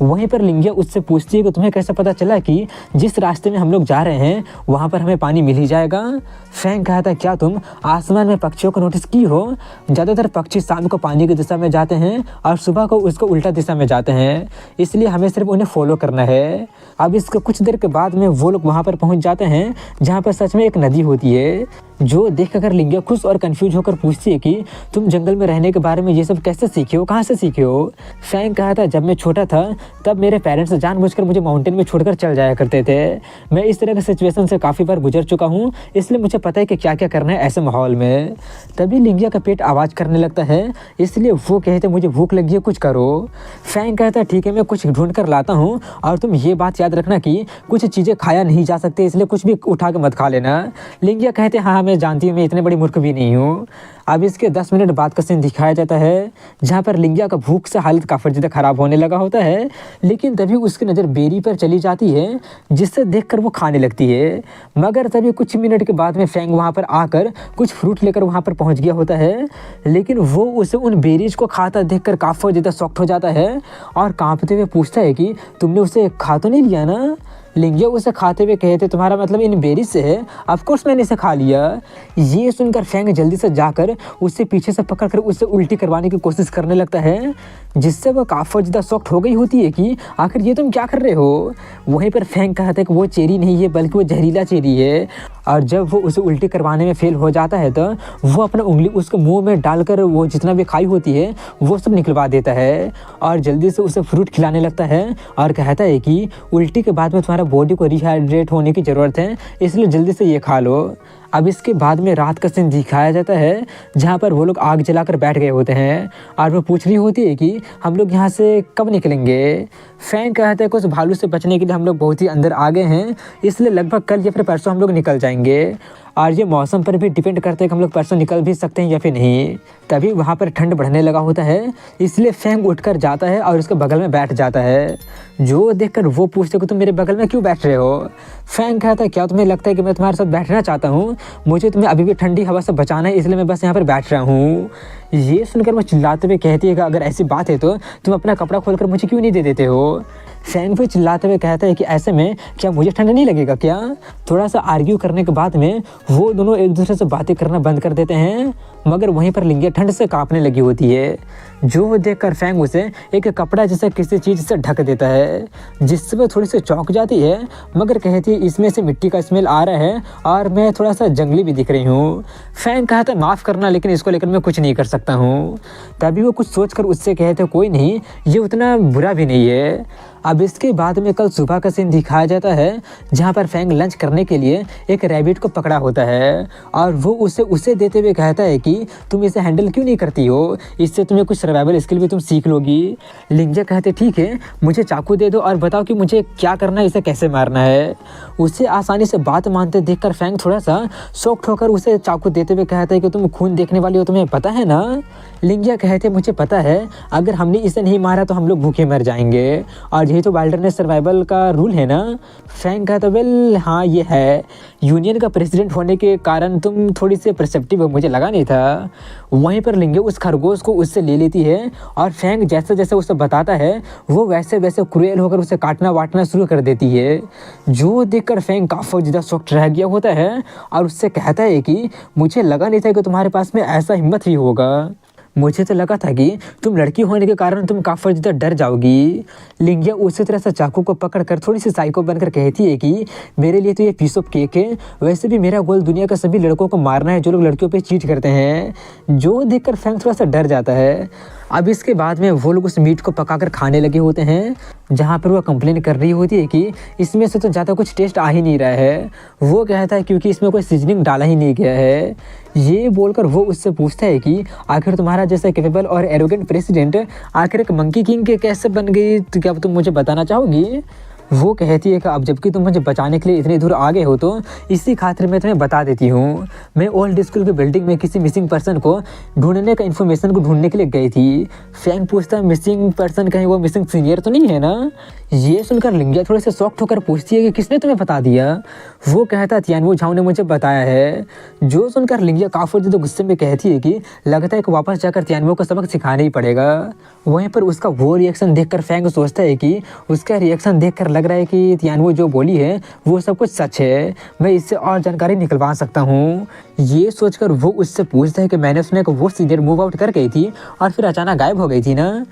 वहीं पर लिंगिया उससे पूछती है कि तुम्हें कैसे पता चला कि जिस रास्ते में हम लोग जा रहे हैं वहाँ पर हमें पानी मिल ही जाएगा? फेंग कहता है क्या तुम आसमान में पक्षियों को नोटिस की हो? ज़्यादातर पक्षी शाम को पानी की दिशा में जाते हैं और सुबह को उसको उल्टा दिशा में जाते हैं, इसलिए हमें सिर्फ उन्हें फॉलो करना है। अब इसके कुछ देर के बाद में वो लोग वहाँ पर पहुँच जाते हैं जहाँ पर सच में एक नदी होती है। जो देख कर लिंगिया खुश और कंफ्यूज होकर पूछती है कि तुम जंगल में रहने के बारे में ये सब कैसे सीखे हो, कहाँ से सीखे हो। फैंग कहा था जब मैं छोटा था तब मेरे पेरेंट्स जानबूझकर मुझे माउंटेन में छोड़कर चल जाया करते थे। मैं इस तरह की सिचुएशन से काफ़ी बार गुजर चुका हूँ, इसलिए मुझे पता है कि क्या क्या करना है ऐसे माहौल में। तभी लिंगिया का पेट आवाज़ करने लगता है, इसलिए वो कहते मुझे भूख लगी है, कुछ करो। फैंग कहता है ठीक है मैं कुछ ढूंढ कर लाता हूँ, और तुम ये बात याद रखना कि कुछ चीज़ें खाया नहीं जा सकते, इसलिए कुछ भी उठा के मत खा लेना। लिंगिया कहते हाँ मैं जानती हूँ, मैं इतने बड़ी मूर्ख भी नहीं हूँ। अब इसके 10 मिनट बाद का सीन दिखाया जाता है जहाँ पर लिंगिया का भूख से हालत काफ़ी ज़्यादा ख़राब होने लगा होता है, लेकिन तभी उसकी नज़र बेरी पर चली जाती है जिससे देखकर वो खाने लगती है। मगर तभी कुछ मिनट के बाद में फैंग वहाँ पर आकर कुछ फ्रूट लेकर वहाँ पर पहुँच गया होता है, लेकिन वो उसे उन बेरीज को खाता देखकर काफ़ी ज़्यादा शॉक्ड हो जाता है और काँपते हुए पूछता है कि तुमने उसे खा तो नहीं लिया ना। लिंगिया उसे खाते हुए कहते तुम्हारा मतलब इन बेरीज से है, ऑफ कोर्स मैंने इसे खा लिया। ये सुनकर फैंग जल्दी से जाकर उससे पीछे से पकड़कर उससे उल्टी करवाने की कोशिश करने लगता है, जिससे वह काफ़ी ज़्यादा शॉक्ड हो गई होती है कि आखिर ये तुम क्या कर रहे हो। वहीं पर फैंग कहता है कि वो चेरी नहीं है बल्कि वो जहरीला चेरी है, और जब वो उसे उल्टी करवाने में फेल हो जाता है तो वो अपना उंगली उसके मुंह में डालकर वो जितना भी खाई होती है वो सब निकलवा देता है और जल्दी से उसे फ्रूट खिलाने लगता है और कहता है कि उल्टी के बाद में तुम्हारा बॉडी को रिहाइड्रेट होने की ज़रूरत है, इसलिए जल्दी से ये खा लो। अब इसके बाद में रात का सीन दिखाया जाता है जहाँ पर वो लोग आग जलाकर बैठ गए होते हैं और वो पूछ रही होती है कि हम लोग यहाँ से कब निकलेंगे। फैंग कहता है कुछ भालू से बचने के लिए हम लोग बहुत ही अंदर आ गए हैं, इसलिए लगभग कल या फिर परसों हम लोग निकल जाएंगे, और ये मौसम पर भी डिपेंड करता है कि हम लोग परसों निकल भी सकते हैं या फिर नहीं। तभी वहाँ पर ठंड बढ़ने लगा होता है, इसलिए फैंग उठकर जाता है और उसके बगल में बैठ जाता है। जो देखकर वो पूछते कि तुम मेरे बगल में क्यों बैठ रहे हो। फैंग कहता है क्या तुम्हें लगता है कि मैं तुम्हारे साथ बैठना चाहता हूँ, मुझे तुम्हें अभी भी ठंडी हवा से बचाना है, इसलिए मैं बस यहाँ पर बैठ रहा हूँ। ये सुनकर वो चिल्लाते हुए कहती है कि अगर ऐसी बात है तो तुम अपना कपड़ा खोलकर मुझे क्यों नहीं दे देते हो। फैंग भी चिल्लाते हुए कहता है कि ऐसे में क्या मुझे ठंड नहीं लगेगा क्या। थोड़ा सा आर्ग्यू करने के बाद में वो दोनों एक दूसरे से बातें करना बंद कर देते हैं, मगर वहीं पर लिंगिया ठंड से कांपने लगी होती है। जो देखकर फैंग उसे एक कपड़ा जैसा किसी चीज़ से ढक देता है, जिससे वो थोड़ी सी चौंक जाती है, मगर कहती है इसमें से मिट्टी का स्मेल आ रहा है और मैं थोड़ा सा जंगली भी दिख रही हूँ। फैंग कहता है माफ़ करना, लेकिन इसको लेकर मैं कुछ नहीं कर सकता हूँ। तभी वो कुछ सोचकर उससे कहते कोई नहीं, ये उतना बुरा भी नहीं है। अब इसके बाद में कल सुबह का सीन दिखाया जाता है जहाँ पर फैंग लंच करने के लिए एक रैबिट को पकड़ा होता है और वो उसे देते हुए कहता है कि तुम इसे हैंडल क्यों नहीं करती हो, इससे तुम्हें कुछ सर्वाइवल स्किल भी तुम सीख लोगी। लिंगिया कहते ठीक है मुझे चाकू दे दो और बताओ कि मुझे क्या करना है, इसे कैसे मारना है। उसे आसानी से बात मानते देखकर फैंग थोड़ा सा शॉक्ड होकर उसे चाकू देते हुए कहता है कि तुम खून देखने वाली हो, तुम्हें पता है ना। लिंगिया कहते मुझे पता है, अगर हमने इसे नहीं मारा तो हम लोग भूखे मर जाएंगे, और यही तो वाइल्डरनेस सर्वाइवल का रूल है ना। फैंग कहता वेल हाँ ये है, यूनियन का प्रेसिडेंट होने के कारण तुम थोड़ी सी परसेप्टिव हो, मुझे लगा नहीं था। वहीं पर लिंगिया उस खरगोश को उससे ले लेती है और फैंग जैसे जैसे उसे बताता है वो वैसे वैसे क्रूएल होकर उसे काटना वाटना शुरू कर देती है। जो देखकर फैंग काफ़ी ज़्यादा शॉक्ड रह गया होता है और उससे कहता है कि मुझे लगा नहीं था कि तुम्हारे पास में ऐसा हिम्मत भी होगा, मुझे तो लगा था कि तुम लड़की होने के कारण तुम काफ़ी ज़्यादा डर जाओगी। लिंगिया उसी तरह से चाकू को पकड़कर थोड़ी सी साइको बनकर कहती है कि मेरे लिए तो ये पीस ऑफ केक है, वैसे भी मेरा गोल दुनिया के सभी लड़कों को मारना है जो लोग लड़कियों पे चीट करते हैं। जो देखकर फैंग थोड़ा सा डर जाता है। अब इसके बाद में वो लोग उस मीट को पकाकर खाने लगे होते हैं, जहाँ पर वो कंप्लेन कर रही होती है कि इसमें से तो ज़्यादा कुछ टेस्ट आ ही नहीं रहा है। वो कहता है क्योंकि इसमें कोई सीजनिंग डाला ही नहीं गया है। ये बोलकर वो उससे पूछता है कि आखिर तुम्हारा जैसा कैपेबल और एरोगेंट प्रेसिडेंट आखिर एक मंकी किंग के कैसे बन गई, तो क्या तुम मुझे बताना चाहोगी। वो कहती है कि अब जबकि तुम मुझे बचाने के लिए इतनी दूर आ गए हो तो इसी खातिर मैं तुम्हें बता देती हूँ। मैं ओल्ड स्कूल की बिल्डिंग में किसी मिसिंग पर्सन को ढूंढने का इन्फॉर्मेशन को ढूंढने के लिए गई थी। फैंग पूछता है मिसिंग पर्सन कहीं वो मिसिंग सीनियर तो नहीं है ना। ये सुनकर लिंगिया थोड़े से शॉक्ड होकर पूछती है कि किसने तुम्हें बता दिया। वो कहता है तियानवू झाओ ने मुझे बताया है। जो सुनकर लिंगिया काफ़ी ज़्यादा गुस्से में कहती है कि लगता है कि वापस जाकर तियानवू को सबक सिखाना ही पड़ेगा। वहीं पर उसका वो रिएक्शन देखकर फैंग सोचता है कि उसका रिएक्शन देखकर लग रहा है कि तियानवू जो बोली है वो सब कुछ सच है, मैं इससे और जानकारी निकलवा सकता हूँ। ये सोचकर वो उससे पूछता है कि मैंने सुना कि वो सीनियर मूव आउट कर गई थी और फिर अचानक गायब हो गई थी ना।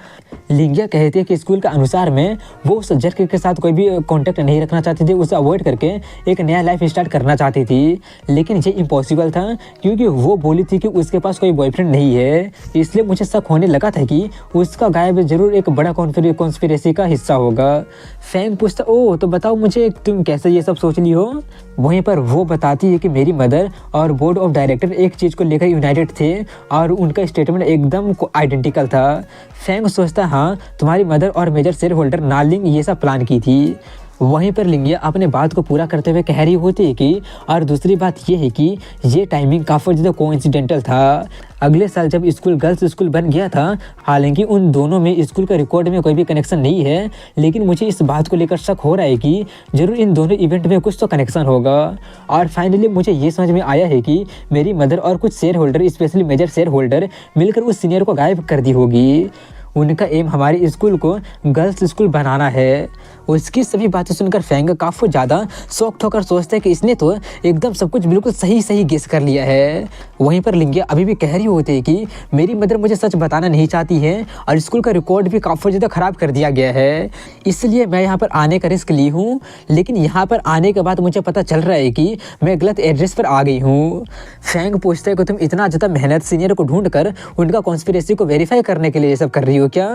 लिंगिया कहती है कि स्कूल के अनुसार में वो उस जर्क के साथ कोई भी कांटेक्ट नहीं रखना चाहती थी, उसे अवॉइड करके एक नया लाइफ स्टार्ट करना चाहती थी। लेकिन ये इम्पॉसिबल था क्योंकि वो बोली थी कि उसके पास कोई बॉयफ्रेंड नहीं है। इसलिए मुझे शक होने लगा था कि उसका गायब जरूर एक बड़ा कॉन्स्पिरेसी का हिस्सा होगा। फैंग पूछता, ओ तो बताओ मुझे तुम कैसे ये सब सोच ली हो। वहीं पर वो बताती है कि मेरी मदर और बोर्ड ऑफ डायरेक्टर एक चीज़ को लेकर यूनाइटेड थे और उनका स्टेटमेंट एकदम आइडेंटिकल था। फैंग सोचता, हाँ तुम्हारी मदर और मेजर शेयर होल्डर नालिंग ये सब प्लान की थी। वहीं पर लिंगिया अपने बात को पूरा करते हुए कह रही होती है कि और दूसरी बात ये है कि ये टाइमिंग काफ़ी ज़्यादा कोइंसिडेंटल था। अगले साल जब स्कूल गर्ल्स स्कूल बन गया था, हालांकि उन दोनों में स्कूल के रिकॉर्ड में कोई भी कनेक्शन नहीं है, लेकिन मुझे इस बात को लेकर शक हो रहा है कि जरूर इन दोनों इवेंट में कुछ तो कनेक्शन होगा। और फाइनली मुझे ये समझ में आया है कि मेरी मदर और कुछ share holder, specially major share holder, मिलकर उस सीनियर को गायब कर दी होगी। उनका एम हमारे स्कूल को गर्ल्स स्कूल बनाना है। उसकी सभी बातें सुनकर फैंग काफ़ी ज़्यादा शॉक्ड होकर सोचता है कि इसने तो एकदम सब कुछ बिल्कुल सही गेस कर लिया है। वहीं पर लिंगिया अभी भी कह रही होती है कि मेरी मदर मुझे सच बताना नहीं चाहती है और स्कूल का रिकॉर्ड भी काफ़ी ज़्यादा ख़राब कर दिया गया है, इसलिए मैं यहाँ पर आने का रिस्क ली हूँ। लेकिन यहाँ पर आने के बाद मुझे पता चल रहा है कि मैं गलत एड्रेस पर आ गई हूँ। फैंग पूछता है कि तुम इतना ज़्यादा मेहनत सीनियर को ढूंढ कर उनका कॉन्स्पिरेसी को वेरीफाई करने के लिए ये सब कर रही हो क्या।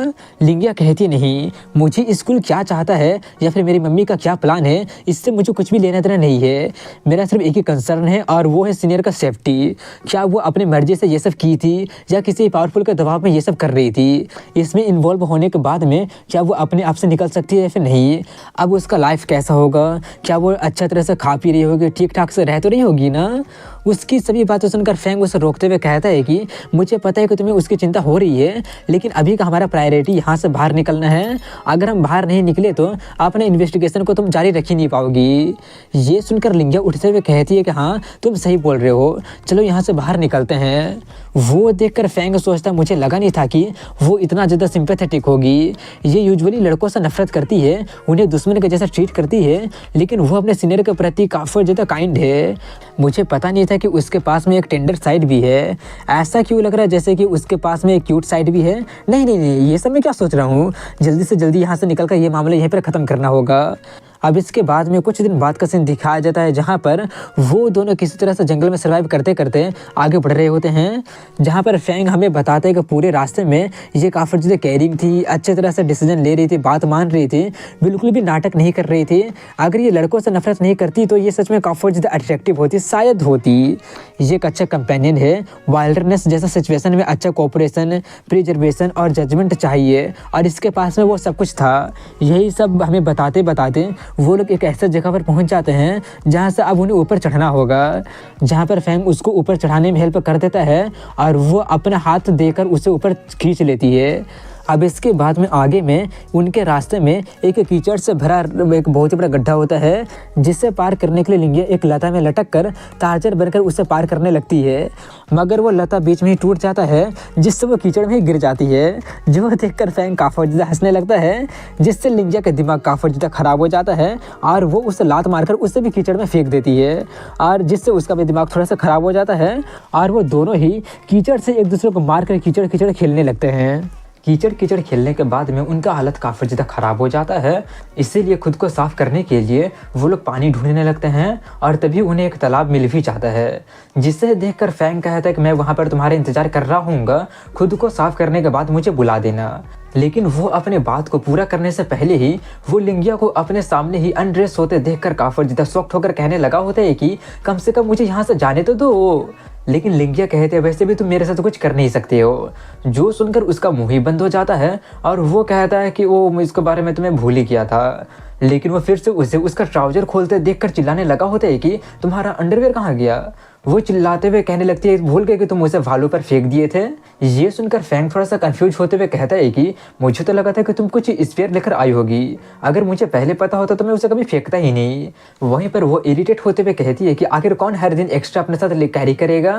लिंगिया कहती, नहीं, मुझे स्कूल क्या चाहता है या फिर मेरी मम्मी का क्या प्लान है इससे मुझे कुछ भी लेना देना नहीं है। मेरा सिर्फ एक ही कंसर्न है और वो है सीनियर का सेफ्टी। क्या वो अपनी मर्जी से ये सब की थी या किसी पावरफुल के दबाव में ये सब कर रही थी। इसमें इन्वॉल्व होने के बाद में क्या वो अपने आप से निकल सकती है या फिर नहीं। अब उसका लाइफ कैसा होगा, क्या वो अच्छा तरह से खा पी रही होगी, ठीक ठाक से रह तो रही होगी ना। उसकी सभी बातें सुनकर फैंग उसे रोकते हुए कहता है कि मुझे पता है कि तुम्हें उसकी चिंता हो रही है, लेकिन अभी का हमारा प्रायोरिटी यहाँ से बाहर निकलना है। अगर हम बाहर नहीं निकले तो अपने इन्वेस्टिगेशन को तुम जारी रख ही नहीं पाओगी। ये सुनकर लिंगिया उठते हुए कहती है कि हाँ तुम सही बोल रहे हो, चलो यहाँ से बाहर निकलते हैं। वो देखकर फैंग सोचता, मुझे लगा नहीं था कि वो इतना ज़्यादा सिंपैथेटिक होगी। ये यूजुअली लड़कों से नफरत करती है, उन्हें दुश्मन के जैसा ट्रीट करती है, लेकिन वो अपने सीनियर के प्रति काफ़ी ज़्यादा काइंड है। मुझे पता नहीं था कि उसके पास में एक टेंडर साइड भी है। ऐसा क्यों लग रहा है जैसे कि उसके पास में एक क्यूट साइड भी है। नहीं, ये सब मैं क्या सोच रहा हूँ। जल्दी से जल्दी यहाँ से निकल कर ये मामला यहीं पर ख़त्म करना होगा। अब इसके बाद में कुछ दिन बाद का सीन दिखाया जाता है जहाँ पर वो दोनों किसी तरह से जंगल में सर्वाइव करते करते आगे बढ़ रहे होते हैं, जहाँ पर फैंग हमें बताते हैं कि पूरे रास्ते में ये काफ़ी ज़्यादा केयरिंग थी, अच्छे तरह से डिसीजन ले रही थी, बात मान रही थी, बिल्कुल भी नाटक नहीं कर रही थी। अगर ये लड़कों से नफरत नहीं करती तो ये सच में काफ़ी ज़्यादा अट्रैक्टिव होती, शायद होती। ये एक अच्छा कंपेनियन है। वाइल्डरनेस जैसा सिचुएशन में अच्छा कोऑपरेशन, प्रिजर्वेशन और जजमेंट चाहिए और इसके पास में वो सब कुछ था। यही सब हमें बताते बताते वो लोग एक ऐसे जगह पर पहुंच जाते हैं जहां से अब उन्हें ऊपर चढ़ना होगा, जहां पर फैंग उसको ऊपर चढ़ाने में हेल्प कर देता है और वो अपना हाथ देकर उसे ऊपर खींच लेती है। अब इसके बाद में आगे में उनके रास्ते में एक कीचड़ से भरा एक बहुत ही बड़ा गड्ढा होता है, जिससे पार करने के लिए लिंगिया एक लता में लटक कर टार्चर बनकर उसे पार करने लगती है, मगर वो लता बीच में ही टूट जाता है, जिससे वो कीचड़ में ही गिर जाती है। जो देखकर फैंग काफ़ी ज़्यादा हंसने लगता है, जिससे लिंगिया का दिमाग काफ़ी ज़्यादा ख़राब हो जाता है और वो उसे लात मारकर उसे भी कीचड़ में फेंक देती है, और जिससे उसका भी दिमाग थोड़ा सा ख़राब हो जाता है और वो दोनों ही कीचड़ से एक दूसरे को मार कर कीचड़ कीचड़ खेलने लगते हैं। कीचड़ खेलने के बाद में उनका हालत काफ़ी ज़्यादा ख़राब हो जाता है, इसीलिए खुद को साफ़ करने के लिए वो लोग पानी ढूंढने लगते हैं और तभी उन्हें एक तालाब मिल भी जाता है, जिसे देखकर फैंग कहता है कि मैं वहाँ पर तुम्हारा इंतज़ार कर रहा हूँगा, खुद को साफ़ करने के बाद मुझे बुला देना। लेकिन वो अपने बात को पूरा करने से पहले ही वो लिंगिया को अपने सामने ही अनड्रेस होते देखकर काफ़ी ज़्यादा शॉक्ड होकर कहने लगा होता है कि कम से कम मुझे यहाँ से जाने तो दो। लेकिन लिंगिया कहते हैं वैसे भी तुम मेरे साथ कुछ कर नहीं सकते हो। जो सुनकर उसका मुंह ही बंद हो जाता है और वो कहता है कि वो इसके बारे में तुम्हें भूल ही किया था। लेकिन वो फिर से उसे उसका ट्राउजर खोलते देखकर चिल्लाने लगा होता है कि तुम्हारा अंडरवेयर कहाँ गया। वो चिल्लाते हुए कहने लगती है भूल गए कि तुम उसे भालू पर फेंक दिए थे। ये सुनकर फैंग थोड़ा सा कंफ्यूज होते हुए कहता है कि मुझे तो लगा था कि तुम कुछ स्पेयर लेकर आई होगी, अगर मुझे पहले पता होता तो मैं उसे कभी फेंकता ही नहीं। वहीं पर वो इरिटेट होते हुए कहती है कि आखिर कौन हर दिन एक्स्ट्रा अपने साथ कैरी करेगा।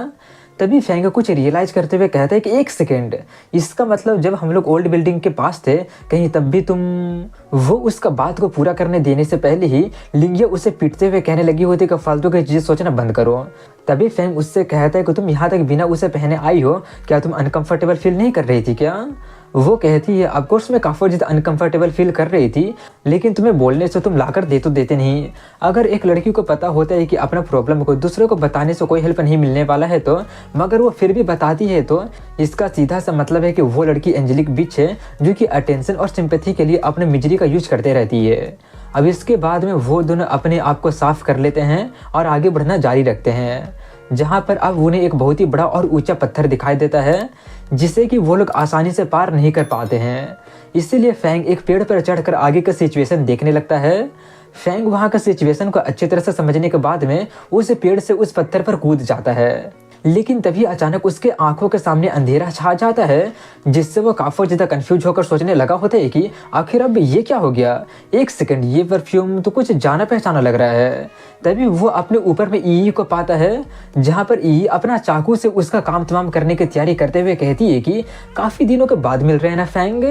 तभी फेंग कुछ रियलाइज करते हुए कहता है कि एक सेकेंड, इसका मतलब जब हम लोग ओल्ड बिल्डिंग के पास थे कहीं तब भी तुम। वो उसका बात को पूरा करने देने से पहले ही लिंगिया उसे पीटते हुए कहने लगी होती कि फालतू की चीज़ें सोचना बंद करो। तभी फेंग उससे कहता है कि तुम यहाँ तक बिना उसे पहने आई हो, क्या तुम अनकंफर्टेबल फील नहीं कर रही थी क्या? वो कहती है ऑफकोर्स मैं काफ़ी ज़्यादा अनकंफर्टेबल फील कर रही थी, लेकिन तुम्हें बोलने से तुम लाकर दे तो देते नहीं। अगर एक लड़की को पता होता है कि अपना प्रॉब्लम को दूसरे को बताने से कोई हेल्प नहीं मिलने वाला है तो, मगर वो फिर भी बताती है तो इसका सीधा सा मतलब है कि वो लड़की एंजेलिक बिच है जो कि अटेंशन और सिंपैथी के लिए अपने मिजरी का यूज करते रहती है। अब इसके बाद में वो दोनों अपने आप को साफ कर लेते हैं और आगे बढ़ना जारी रखते हैं, जहाँ पर अब उन्हें एक बहुत ही बड़ा और ऊंचा पत्थर दिखाई देता है जिसे कि वो लोग आसानी से पार नहीं कर पाते हैं। इसीलिए फेंग एक पेड़ पर चढ़कर आगे का सिचुएशन देखने लगता है। फेंग वहाँ का सिचुएशन को अच्छी तरह से समझने के बाद में उस पेड़ से उस पत्थर पर कूद जाता है, लेकिन तभी अचानक उसके आंखों के सामने अंधेरा छा जाता है, जिससे वो काफ़ी ज़्यादा कंफ्यूज होकर सोचने लगा होता है कि आखिर अब ये क्या हो गया। एक सेकंड, ये परफ्यूम तो कुछ जाना पहचाना लग रहा है। तभी वो अपने ऊपर में ई को पाता है, जहाँ पर ई अपना चाकू से उसका काम तमाम करने की तैयारी करते हुए कहती है कि काफ़ी दिनों के बाद मिल रहे हैं ना फेंग,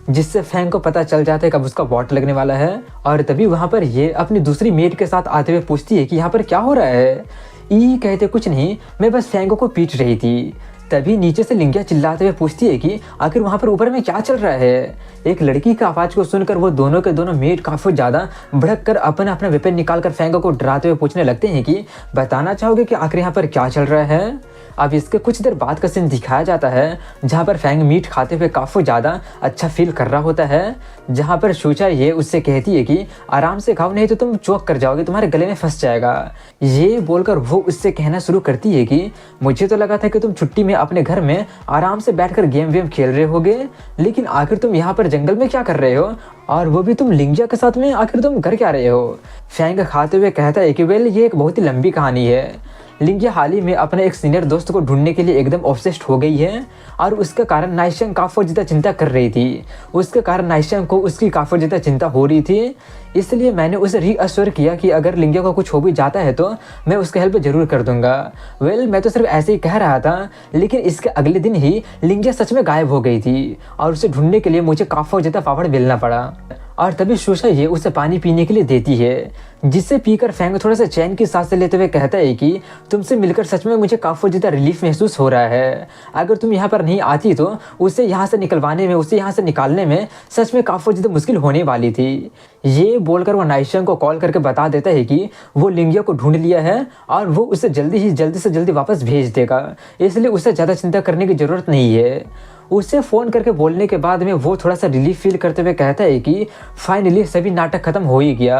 जिससे फेंग को पता चल जाता है कब उसका वॉट लगने वाला है। और तभी वहाँ पर ये अपनी दूसरी मेट के साथ आते हुए पूछती है कि यहाँ पर क्या हो रहा है। ई कहते कुछ नहीं, मैं बस फेंग को पीट रही थी। तभी नीचे से लिंगिया चिल्लाते हुए पूछती है कि आखिर वहाँ पर ऊपर में क्या चल रहा है। एक लड़की की आवाज़ को सुनकर वो दोनों के दोनों मेट काफ़ी ज़्यादा भड़क कर अपना अपना वेपन निकाल कर फेंग को डराते हुए पूछने लगते हैं कि बताना चाहोगे कि आखिर यहाँ पर क्या चल रहा है। अब इसके कुछ देर बाद का सीन दिखाया जाता है, जहाँ पर फेंग मीट खाते हुए काफ़ी ज़्यादा अच्छा फील कर रहा होता है, जहाँ पर शूचा ये उससे कहती है कि आराम से खाओ नहीं तो तुम चौक कर जाओगे, तुम्हारे गले में फंस जाएगा। ये बोलकर वो उससे कहना शुरू करती है कि मुझे तो लगा था कि तुम छुट्टी में अपने घर में आराम से बैठकर गेम वेम खेल रहे होगे, लेकिन आखिर तुम यहाँ पर जंगल में क्या कर रहे हो, और वो भी तुम लिंगिया के साथ में, आखिर तुम कर क्या रहे हो। फेंग खाते हुए कहता है कि वेल ये एक बहुत ही लंबी कहानी है। लिंगिया हाल ही में अपने एक सीनियर दोस्त को ढूंढने के लिए एकदम ऑब्सेस्ड हो गई है, और उसके कारण नाइशियांग काफ़ी ज़्यादा चिंता कर रही थी। उसके कारण नाइशियांग को उसकी काफ़ी ज़्यादा चिंता हो रही थी, इसलिए मैंने उसे रीअश्योर किया कि अगर लिंगिया को कुछ हो भी जाता है तो मैं उसकी हेल्प जरूर कर दूंगा। वेल मैं तो सिर्फ ऐसे ही कह रहा था, लेकिन इसके अगले दिन ही लिंगिया सच में गायब हो गई थी और उसे ढूंढने के लिए मुझे काफ़ी ज़्यादा पापड़ बेलना पड़ा। और तभी शूशा ये उसे पानी पीने के लिए देती है, जिससे पीकर फेंग थोड़ा सा चैन की सांसें लेते हुए कहता है कि तुमसे मिलकर सच में मुझे काफ़ी ज़्यादा रिलीफ महसूस हो रहा है। अगर तुम यहाँ पर नहीं आती तो उसे यहाँ से निकलवाने में, उसे यहाँ से निकालने में सच में काफ़ी ज़्यादा मुश्किल होने वाली थी। ये बोलकर वो नाइशियांग को कॉल करके बता देता है कि वो लिंगिया को ढूंढ लिया है और वो उसे जल्दी से जल्दी वापस भेज देगा, इसलिए उसे ज़्यादा चिंता करने की ज़रूरत नहीं है। उसे फ़ोन करके बोलने के बाद में वो थोड़ा सा रिलीफ फील करते हुए कहता है कि फाइनली सभी नाटक खत्म हो ही गया,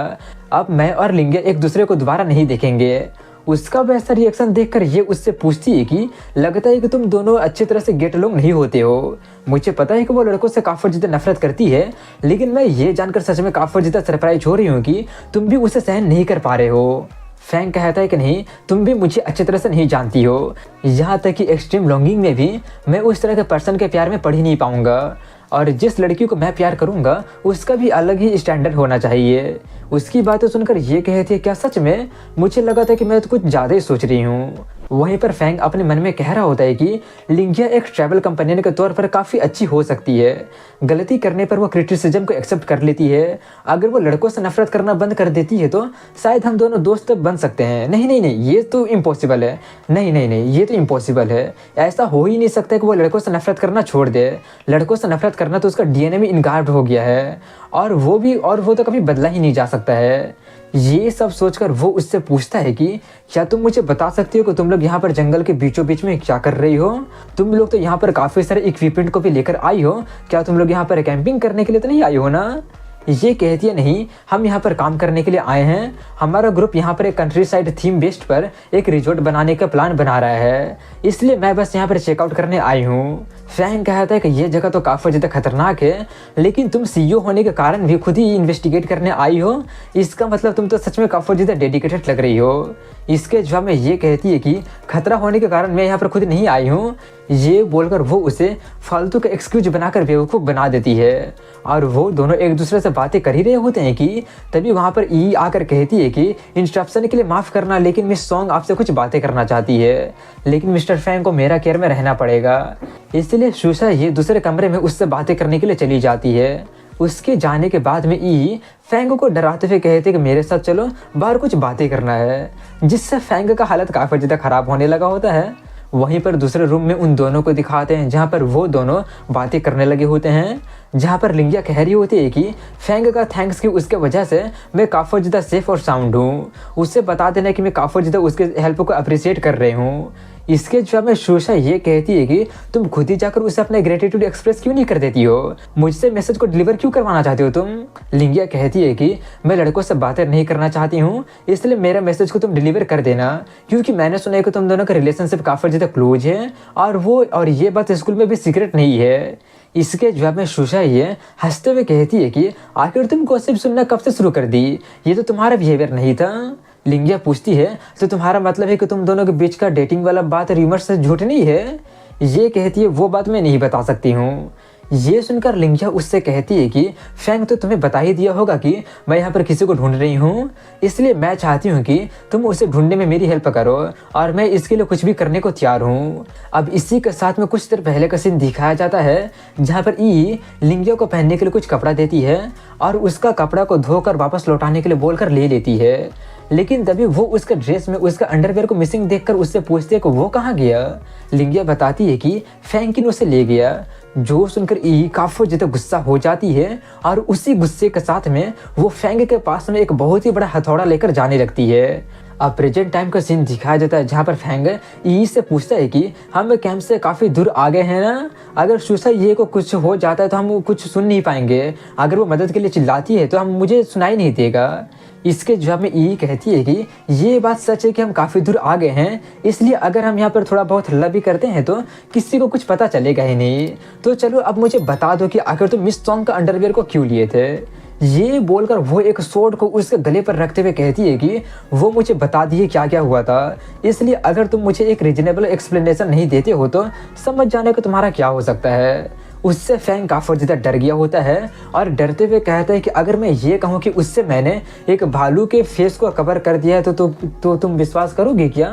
अब मैं और लिंगिया एक दूसरे को दोबारा नहीं देखेंगे। उसका वैसा रिएक्शन देखकर ये उससे पूछती है कि लगता है कि तुम दोनों अच्छी तरह से गेट अलोंग नहीं होते हो। मुझे पता है कि वो लड़कों से काफ़ी ज़्यादा नफरत करती है, लेकिन मैं ये जानकर सच में काफ़ी ज़्यादा सरप्राइज हो रही हूँ कि तुम भी उसे सहन नहीं कर पा रहे हो। फेंग कहता है कि नहीं, तुम भी मुझे अच्छी तरह से नहीं जानती हो, यहाँ तक कि एक्सट्रीम लॉन्गिंग में भी मैं उस तरह के पर्सन के प्यार में पड़ ही नहीं पाऊंगा, और जिस लड़की को मैं प्यार करूंगा उसका भी अलग ही स्टैंडर्ड होना चाहिए। उसकी बातें सुनकर ये कहती है क्या सच में, मुझे लगा था कि मैं तो कुछ ज़्यादा ही सोच रही हूँ। वहीं पर फेंग अपने मन में कह रहा होता है कि लिंगिया एक ट्रैवल कंपेनियन के तौर पर काफ़ी अच्छी हो सकती है। गलती करने पर वो क्रिटिसिज्म को एक्सेप्ट कर लेती है। अगर वो लड़कों से नफरत करना बंद कर देती है तो शायद हम दोनों दोस्त बन सकते हैं। नहीं, ये तो इम्पॉसिबल है। नहीं, ये तो इम्पॉसिबल है। ऐसा हो ही नहीं सकता कि वो लड़कों से नफरत करना छोड़ दे। लड़कों से नफरत करना तो उसका डीएनए में इनग्राफ्ट हो गया है, और वो तो कभी बदला ही नहीं जा सकता है। ये सब सोचकर वो उससे पूछता है कि क्या तुम मुझे बता सकती हो कि तुम लोग यहाँ पर जंगल के बीचों बीच में क्या कर रही हो? तुम लोग तो यहाँ पर काफ़ी सारे इक्विपमेंट को भी लेकर आई हो, क्या तुम लोग यहाँ पर कैंपिंग करने के लिए तो नहीं आई हो ना? ये कहती है नहीं, हम यहाँ पर काम करने के लिए आए हैं। हमारा ग्रुप यहाँ पर एक कंट्री साइड थीम बेस्ड पर एक रिजॉर्ट बनाने का प्लान बना रहा है, इसलिए मैं बस यहाँ पर चेकआउट करने आई हूँ। फैंग कहता है कि ये जगह तो काफ़ी ज़्यादा खतरनाक है, लेकिन तुम सीईओ होने के कारण भी खुद ही इन्वेस्टिगेट करने आई हो, इसका मतलब तुम तो सच में काफ़ी ज़्यादा डेडिकेटेड लग रही हो। इसके जवाब में ये कहती है कि खतरा होने के कारण मैं यहाँ पर खुद नहीं आई हूँ। ये बोलकर वो उसे फालतू का एक्सक्यूज बनाकर बेवकूफ़ बना देती है और वो दोनों एक दूसरे से बातें कर ही रहे होते हैं कि तभी वहाँ पर ई आकर कहती है कि इंस्ट्रप्शन के लिए माफ़ करना, लेकिन मिस सॉन्ग आपसे कुछ बातें करना चाहती है, लेकिन मिस्टर फैंग को मेरा केयर में रहना पड़ेगा। इसलिए सुशा ये दूसरे कमरे में उससे बातें करने के लिए चली जाती है। उसके जाने के बाद में ई फैंग को डराते हुए कहते कि मेरे साथ चलो, बाहर कुछ बातें करना है, जिससे फैंग का हालत काफ़ी ज़्यादा ख़राब होने लगा होता है। वहीं पर दूसरे रूम में उन दोनों को दिखाते हैं जहाँ पर वो दोनों बातें करने लगे होते हैं, जहाँ पर लिंगिया कह रही होती है कि फैंग का थैंक्स की उसके वजह से मैं काफ़ी ज़्यादा सेफ और साउंड हूँ, उससे बता देना कि मैं काफ़ी ज़्यादा उसके हेल्प को अप्रिशिएट कर रही हूँ। इसके जवाब में सुशा ये कहती है कि तुम खुद ही जाकर उसे अपना ग्रेटिट्यूड एक्सप्रेस क्यों नहीं कर देती हो, मुझसे मैसेज को डिलीवर क्यों करवाना चाहती हो तुम। लिंगिया कहती है कि मैं लड़कों से बातें नहीं करना चाहती हूँ, इसलिए मेरा मैसेज को तुम डिलीवर कर देना, क्योंकि मैंने सुना है कि तुम दोनों का रिलेशनशिप काफ़ी ज़्यादा क्लोज है और ये बात स्कूल में भी सीक्रेट नहीं है। इसके जवाब में सुशा ये हंसते हुए कहती है कि आखिर तुम गॉसिप सुनना कब से शुरू कर दी, ये तो तुम्हारा बिहेवियर नहीं था। लिंगिया पूछती है तो तुम्हारा मतलब है कि तुम दोनों के बीच का डेटिंग वाला बात र्यूमर से झूठ नहीं है। ये कहती है वो बात मैं नहीं बता सकती हूँ। ये सुनकर लिंगिया उससे कहती है कि फैंग तो तुम्हें बता ही दिया होगा कि मैं यहाँ पर किसी को ढूंढ रही हूँ, इसलिए मैं चाहती हूँ कि तुम उसे ढूंढने में मेरी हेल्प करो और मैं इसके लिए कुछ भी करने को तैयार हूँ। अब इसी के साथ में कुछ देर पहले का सीन दिखाया जाता है जहाँ पर ई लिंगिया को पहनने के लिए कुछ कपड़ा देती है और उसका कपड़ा को धोकर वापस लौटाने के लिए बोलकर ले लेती है, लेकिन तभी वो उसके ड्रेस में उसका अंडरवेयर को मिसिंग देखकर उससे पूछती है कि वो कहाँ गया। लिंगिया बताती है कि फैंकिन उसे ले गया। जो सुनकर ई काफ़ी ज़्यादा गुस्सा हो जाती है और उसी गुस्से के साथ में वो फैंग के पास में एक बहुत ही बड़ा हथौड़ा लेकर जाने लगती है। अब प्रेजेंट टाइम का सीन दिखाया जाता है जहाँ पर फैंग ई से पूछता है कि हम कैंप से काफ़ी दूर आ गए हैं ना, अगर सुशा ये को कुछ हो जाता है तो हम कुछ सुन नहीं पाएंगे, अगर वो मदद के लिए चिल्लाती है तो हम मुझे सुनाई नहीं देगा। इसके जवाब में ई कहती है कि ये बात सच है कि हम काफ़ी दूर आ गए हैं, इसलिए अगर हम यहाँ पर थोड़ा बहुत हल्ला भी करते हैं तो किसी को कुछ पता चलेगा ही नहीं, तो चलो अब मुझे बता दो कि आखिर तुम मिस सॉन्ग का अंडरवेयर को क्यों लिए थे। ये बोलकर वो एक स्वॉर्ड को उसके गले पर रखते हुए कहती है कि वो मुझे बता दिए क्या क्या हुआ था, इसलिए अगर तुम मुझे एक रीजनेबल एक्सप्लेनेशन नहीं देते हो तो समझ जाने का तुम्हारा क्या हो सकता है। उससे फैंग काफ़ी ज़्यादा डर गया होता है और डरते हुए कहता है कि अगर मैं ये कहूँ कि उससे मैंने एक भालू के फेस को कवर कर दिया है तो तुम विश्वास करोगे क्या।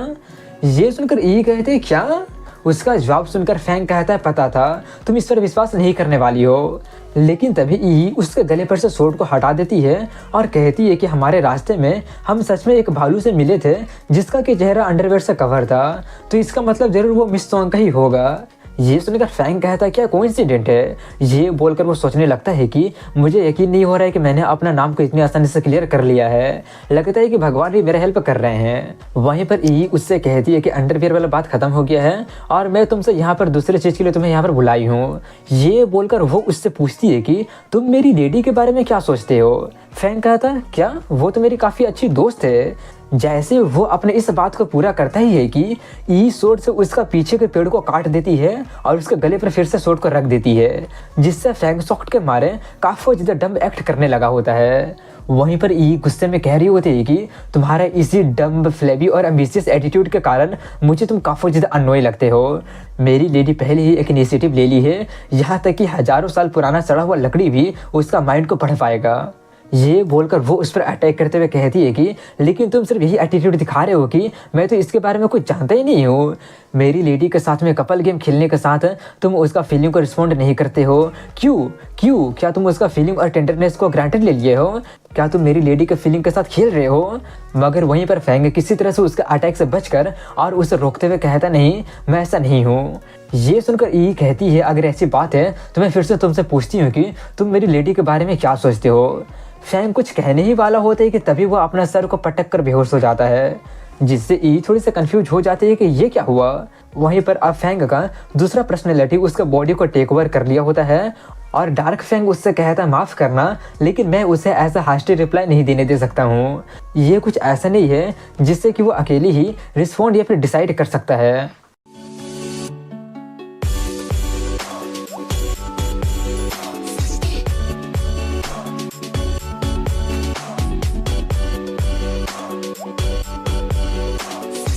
ये सुनकर ई कहते हैं क्या। उसका जवाब सुनकर फैंग कहता है पता था तुम इस पर विश्वास नहीं करने वाली हो, लेकिन तभी ई उसके गले पर से सोट को हटा देती है और कहती है कि हमारे रास्ते में हम सच में एक भालू से मिले थे जिसका कि चेहरा अंडरवेयर से कवर था, तो इसका मतलब ज़रूर वो मिस सॉन्ग का ही होगा। ये सुनकर फैंग कहता है क्या कोइंसिडेंट है। ये बोलकर वो सोचने लगता है कि मुझे यकीन नहीं हो रहा है कि मैंने अपना नाम को इतनी आसानी से क्लियर कर लिया है, लगता है कि भगवान भी मेरा हेल्प कर रहे हैं। वहीं पर ई उससे कहती है कि अंडरवियर वाला बात खत्म हो गया है और मैं तुमसे यहाँ पर दूसरे चीज़ के लिए तुम्हें यहाँ पर बुलाई हूँ। ये बोलकर वो उससे पूछती है कि तुम मेरी लेडी के बारे में क्या सोचते हो। फैंग कहता है क्या, वो तो मेरी काफ़ी अच्छी दोस्त है। जैसे वो अपने इस बात को पूरा करता ही है कि ई सोट से उसका पीछे के पेड़ को काट देती है और उसके गले पर फिर से सोट को रख देती है, जिससे फैंग शॉक के मारे काफ़ी ज़्यादा डम्ब एक्ट करने लगा होता है। वहीं पर ई गुस्से में कह रही होती है कि तुम्हारे इसी डम्ब फ्लेबी और एम्बिशियस एटीट्यूड के कारण मुझे तुम काफ़ी ज़्यादा अननोई लगते हो। मेरी लेडी पहले ही एक इनिशिएटिव ले ली है, यहाँ तक कि हज़ारों साल पुराना सड़ा हुआ लकड़ी भी उसका माइंड को पढ़ पाएगा। ये बोलकर वो उस पर अटैक करते हुए कहती है कि लेकिन तुम सिर्फ यही एटीट्यूड दिखा रहे हो कि मैं तो इसके बारे में कुछ जानता ही नहीं हूँ। मेरी लेडी के साथ में कपल गेम खेलने के साथ तुम उसका फीलिंग को रिस्पॉन्ड नहीं करते हो। क्यों क्या तुम उसका फीलिंग और टेंडरनेस को ग्रांटेड ले लिए हो? क्या तुम मेरी लेडी के फीलिंग के साथ खेल रहे हो? मगर वहीं पर फैंग किसी तरह से उसके अटैक से बचकर और उसे रोकते हुए कहता नहीं, मैं ऐसा नहीं हूँ। ये सुनकर ई कहती है अगर ऐसी बात है तो मैं फिर से तुमसे पूछती हूँ कि तुम मेरी लेडी के बारे में क्या सोचते हो। फैंग कुछ कहने ही वाला होता है कि तभी वो अपना सर को पटक कर बेहोश हो जाता है, जिससे ई थोड़ी सी कंफ्यूज हो जाती है कि ये क्या हुआ। वहीं पर अब फैंग का दूसरा पर्सनैलिटी उसका बॉडी को टेक ओवर कर लिया होता है और डार्क फैंग उससे कहता है माफ़ करना, लेकिन मैं उसे ऐसा हास्टी रिप्लाई नहीं देने दे सकता हूँ। ये कुछ ऐसा नहीं है जिससे कि वो अकेली ही रिस्पॉन्ड या फिर डिसाइड कर सकता है।